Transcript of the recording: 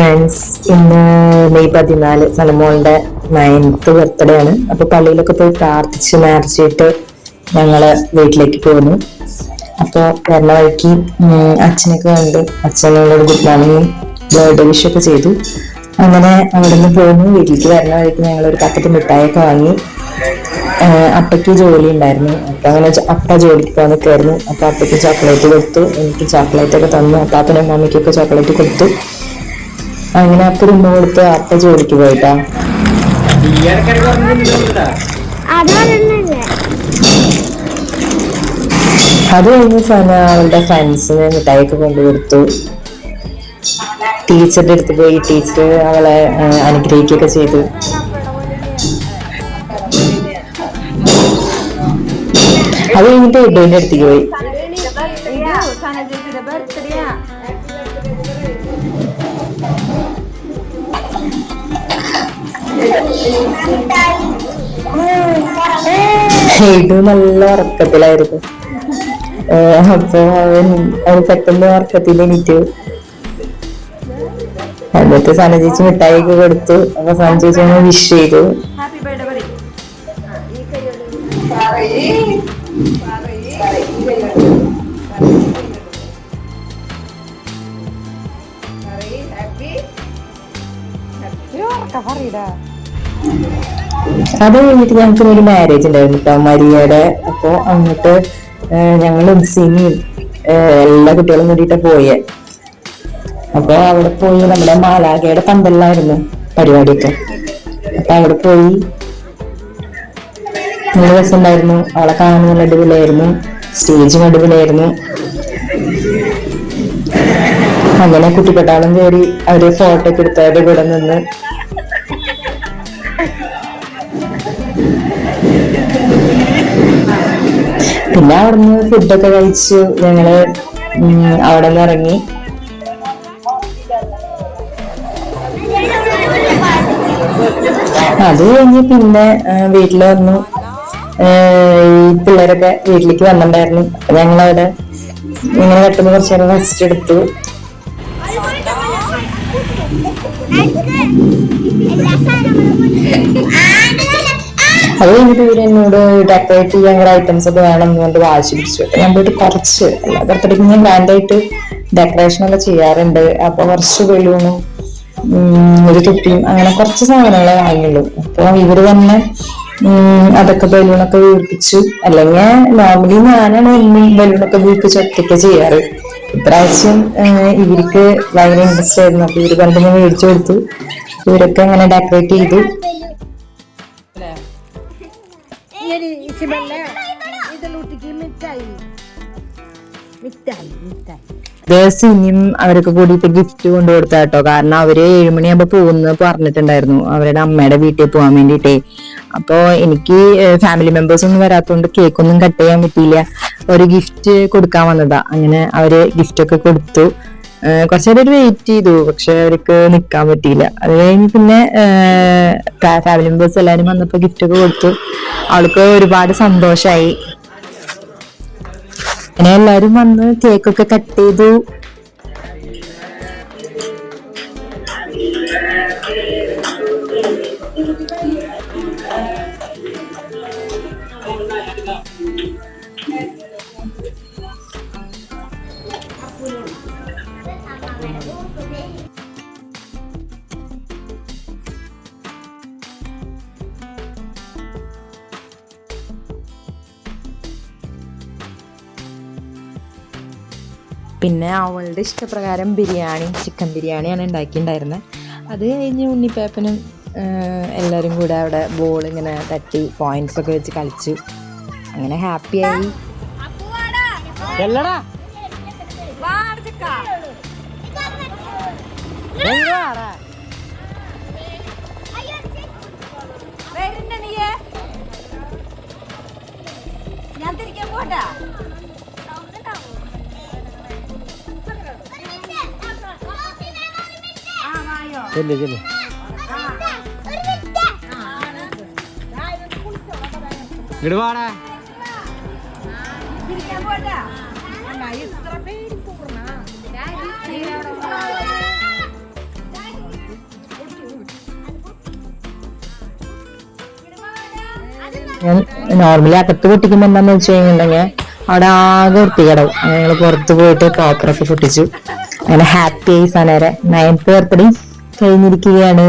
Friends, ഇന്ന് May 14 സലമോളുടെ 9th birthday ആണ്. അപ്പൊ പള്ളിയിലൊക്കെ പോയി പ്രാർത്ഥിച്ച് നേർച്ചയിട്ട് ഞങ്ങള് വീട്ടിലേക്ക് പോന്നു. അപ്പോൾ വരുന്ന വഴിക്ക് അച്ഛനൊക്കെ കണ്ട് അച്ഛനോട് ഗുഡ് മോർണിംഗ് ബർത്ത്ഡേ വിഷ് ഒക്കെ ചെയ്തു. അങ്ങനെ അവിടെ നിന്ന് പോന്നു. വീട്ടിലേക്ക് വരുന്ന വഴിക്ക് ഞങ്ങൾ ഒരു പാക്കറ്റ് മിഠായിയൊക്കെ വാങ്ങി. അപ്പയ്ക്ക് ജോലി ഉണ്ടായിരുന്നു. അപ്പൊ അങ്ങനെ അപ്പ ജോലിക്ക് പോകാൻ നിൽക്കായിരുന്നു. അപ്പൊ അപ്പയ്ക്ക് ചോക്ലേറ്റ് കൊടുത്തു, എനിക്ക് ചോക്ലേറ്റ് ഒക്കെ തന്നു. അപ്പാപ്പനും മമ്മിക്കൊക്കെ ചോക്ലേറ്റ് കൊടുത്തു. അങ്ങനെ അപ്പ ഉമ്മ കൊടുത്ത് അപ്പ ജോലിക്ക് പോയിട്ടാ. അത് കഴിഞ്ഞ് സന അവളുടെ ഫ്രണ്ട്സിന് മിഠായിയൊക്കെ കൊണ്ടുകൊടുത്തു. ടീച്ചറുടെ അടുത്ത് പോയി ടീച്ചർ അവളെ അനുഗ്രഹിക്കുകയൊക്കെ ചെയ്തു. അത് കഴിഞ്ഞിട്ട് ഇഡുവിന്റെ അടുത്തേക്ക് പോയി. ഇഡു നല്ല ഉറക്കത്തിലായിരുന്നു. അപ്പൊ അവൻ പെട്ടെന്ന് ഉറക്കത്തിൽ എണീറ്റു. എന്നിട്ട് സന ചേച്ചി മിഠായിയൊക്കെ കൊടുത്തു. അപ്പൊ സന ചേച്ചി ഒന്ന് വിഷ് ചെയ്തു. അത് കഴിഞ്ഞിട്ട് ഞങ്ങൾക്ക് ഒരു മാരേജ് ഉണ്ടായിരുന്നു കേട്ടോ, മരിയയുടെ. അപ്പൊ അങ്ങോട്ട് ഞങ്ങളും സിനിയും എല്ലാ കുട്ടികളും കൂടിയിട്ടാ പോയെ. അപ്പൊ അവിടെ പോയി നമ്മുടെ മാലാഖയുടെ പന്തലിലായിരുന്നു പരിപാടിയൊക്കെ. അപ്പൊ അവിടെ പോയി നല്ല രസമുണ്ടായിരുന്നു. അവളെ കാണാൻ നല്ല അടിപൊളിയായിരുന്നു. സ്റ്റേജും അടിപൊളിയായിരുന്നു. അങ്ങനെ കുട്ടിപ്പട്ടാളം കയറി അവര് ഫോട്ടോ ഒക്കെ എടുത്തവരുടെ കൂടെ നിന്ന്. പിന്നെ അവിടുന്ന് ഫുഡൊക്കെ കഴിച്ചു. ഞങ്ങള് അവിടെ നിന്ന് ഇറങ്ങി. അത് കഴിഞ്ഞ് പിന്നെ വീട്ടിൽ വന്നു. ഈ പിള്ളേരൊക്കെ വീട്ടിലേക്ക് വന്നിട്ടുണ്ടായിരുന്നു. അപ്പൊ ഞങ്ങളവിടെ ഇങ്ങനെ പെട്ടെന്ന് കുറച്ചു നേരം റെസ്റ്റ് എടുത്തു. അത് കഴിഞ്ഞിട്ട് ഇവര് എന്നോട് ഡെക്കറേറ്റ് ചെയ്യാൻ കുറെ ഐറ്റംസ് ഒക്കെ വേണം എന്ന് കൊണ്ട് വാശി പിടിച്ചു. ഞാൻ പോയിട്ട് കുറച്ച് ബർത്ത്ഡേക്ക് ഞാൻ ഗ്രാൻഡായിട്ട് ഡെക്കറേഷൻ ഒക്കെ ചെയ്യാറുണ്ട്. അപ്പൊ കുറച്ച് ബലൂണും ഒരു തൊപ്പിയും അങ്ങനെ കുറച്ച് സാധനങ്ങളെ വാങ്ങിയുള്ളൂ. അപ്പൊ ഇവര് തന്നെ അതൊക്കെ ബലൂണൊക്കെ വീർപ്പിച്ചു. അല്ലെങ്കിൽ നോർമലി ഞാനാണ് ബലൂണൊക്കെ വീർപ്പിച്ച് ഒറ്റയ്ക്ക് ചെയ്യാറ്. ഇപ്രാവശ്യം ഇവർക്ക് ഭയങ്കര ഇൻട്രസ്റ്റ് ആയിരുന്നു. അപ്പൊ ഇവര് കണ്ടിങ്ങനെ മേടിച്ചു കൊടുത്തു. ഇവരൊക്കെ അങ്ങനെ ഡെക്കറേറ്റ് ചെയ്തു. സിനിയും അവരൊക്കെ കൂടിയിട്ട് ഗിഫ്റ്റ് കൊണ്ടുകൊടുത്ത കേട്ടോ. കാരണം അവര് 7 മണിയാകുമ്പോ പോകുന്ന പറഞ്ഞിട്ടുണ്ടായിരുന്നു, അവരുടെ അമ്മയുടെ വീട്ടിൽ പോകാൻ വേണ്ടിട്ടേ. അപ്പൊ എനിക്ക് ഫാമിലി മെമ്പേഴ്സ് ഒന്നും വരാത്തോണ്ട് കേക്ക് ഒന്നും കട്ട് ചെയ്യാൻ പറ്റിയില്ല. ഒരു ഗിഫ്റ്റ് കൊടുക്കാൻ വന്നതാ. അങ്ങനെ അവര് ഗിഫ്റ്റ് ഒക്കെ കൊടുത്തു. കുറച്ചേരം ഒരു വെയിറ്റ് ചെയ്തു, പക്ഷെ അവർക്ക് നിക്കാൻ പറ്റിയില്ല. അത് കഴിഞ്ഞ് പിന്നെ ഫാമിലി മെമ്പേഴ്സ് എല്ലാരും വന്നപ്പോ ഗിഫ്റ്റ് ഒക്കെ കൊടുത്തു. അവൾക്ക് ഒരുപാട് സന്തോഷായി. അങ്ങനെ എല്ലാരും വന്ന് കേക്കൊക്കെ കട്ട് ചെയ്തു. പിന്നെ അവളുടെ ഇഷ്ടപ്രകാരം ബിരിയാണി, ചിക്കൻ ബിരിയാണിയാണ് ഉണ്ടാക്കിയിട്ടുണ്ടായിരുന്നത്. അത് കഴിഞ്ഞ് ഉണ്ണിപ്പേപ്പനും എല്ലാവരും കൂടെ അവിടെ ബോൾ ഇങ്ങനെ തട്ടി പോയിന്റ്സ് ഒക്കെ വെച്ച് കളിച്ചു. അങ്ങനെ ഹാപ്പിയായി. ഞാൻ തിരിക്കാൻ പോട്ടാ. ചെല്ല് ചെല്ല്. ഇങ്ങട് വാടാ. ഞാൻ നോർമലി അകത്ത് പൊട്ടിക്കുമ്പോ എന്താന്ന് വെച്ച് കഴിഞ്ഞിട്ടുണ്ടെങ്കിൽ അവിടെ ആകെ വൃത്തികേടാവും. ഞങ്ങൾ പുറത്ത് പോയിട്ട് പോപ്പറൊക്കെ പൊട്ടിച്ചു. അങ്ങനെ ഹാപ്പി ആയി സനേരെ 9th ബർത്ത്ഡേ കഴിഞ്ഞിരിക്കുകയാണ്.